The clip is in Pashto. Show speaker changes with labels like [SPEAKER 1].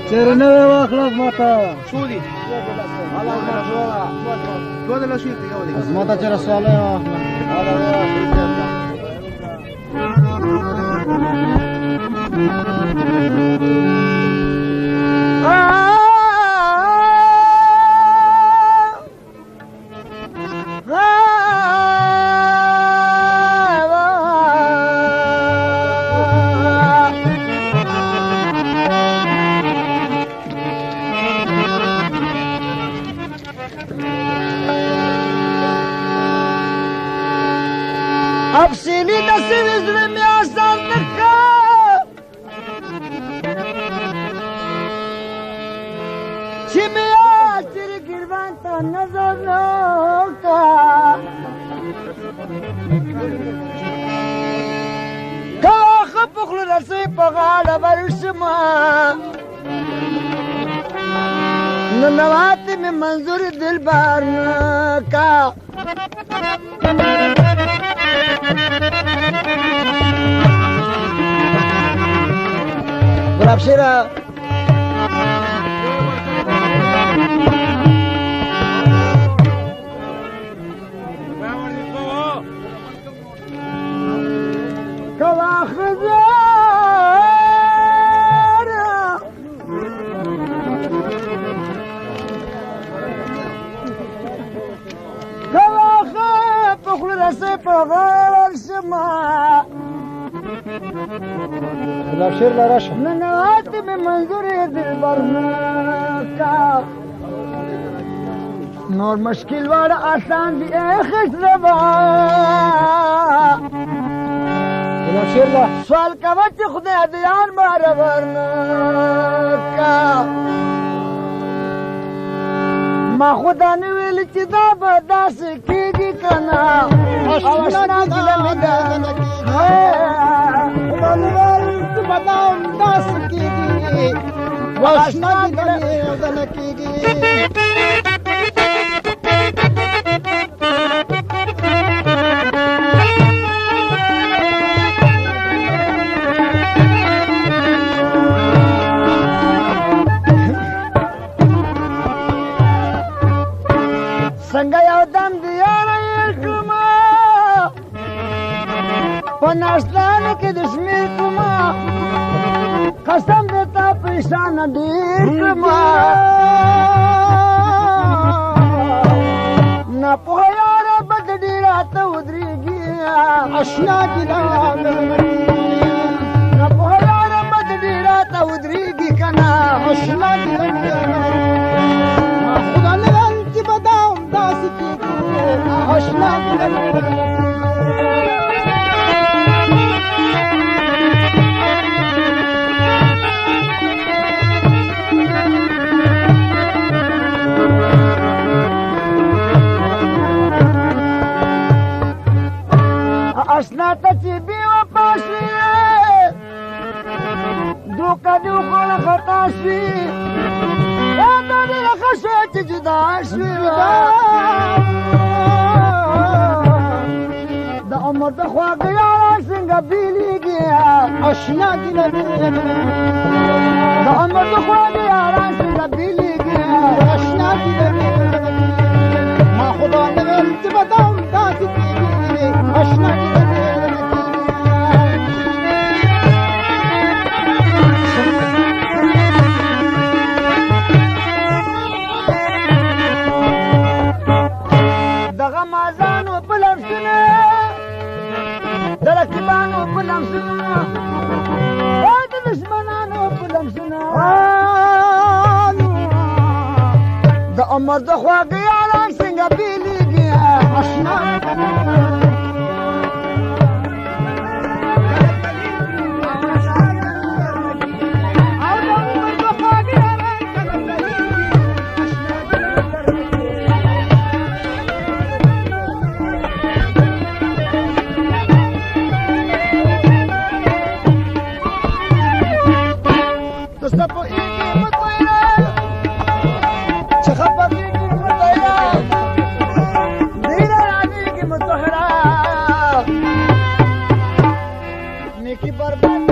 [SPEAKER 1] چیرې نوې واخله ماته
[SPEAKER 2] څو دي؟ دوه د لسو یې یو دی.
[SPEAKER 1] ماته چیرې سواله
[SPEAKER 3] افسینی د سوي زړه مې آسان نه کا چې مې تیرې ګریوان ته نظر نه کا که ښه په خوله رسۍ په غاړه ورشمه ننواتې مې منظور دلبر نه کا گلاب شیرہ کوا خزار کوا خ پخل رسے پغار شما
[SPEAKER 1] گلاب شیر لراشه
[SPEAKER 3] ننوات میں منظور دلبر کا نور مشکل والا آسان دی ایخش ربا
[SPEAKER 1] گلاب شیر لا
[SPEAKER 3] سوال کا وچ خدا دیان مارا ورنا کا ما خدا نویل چی دا بداس کی گی کنا اوشنا گلا مدانا کی
[SPEAKER 1] بدام داس کیږي واشنا دلې کیږي
[SPEAKER 3] څنګه یو دم دی یاره کما په ناشتان کې د شمیر کما قسم دیتا پریشان ډیر کما نه پوه یاره بد ډیره ته ودرېږي
[SPEAKER 1] اشنا ګیلا
[SPEAKER 3] نه پوه یاره بد ډیره ته ودرېږي که نه
[SPEAKER 1] اشنا ګیلا خدا لرل چې بدام داسې کیږي اشنا ګیلا
[SPEAKER 3] اشنا ته چې بې وفا شوې دوکه دې وخوړه خطا شوې دا ډېره ښه شوه چې جدا شوې د عمر د خواږه یاره څنګه بېلېږي
[SPEAKER 1] اشنا ګیلا
[SPEAKER 3] د عمر د خواږه یاره څنګه بېلېږي
[SPEAKER 1] اشنا ګیلا ما خدا نه ویل چې بدام داسې کیږي اشنا ګیلا
[SPEAKER 3] دغه مازانو په لمسونه د رقیبانو په لمسونه او د دشمنانو په لمسونه د عمر د خواږه یاران څنګه بېلېږي اشنا नेकी बर्बाद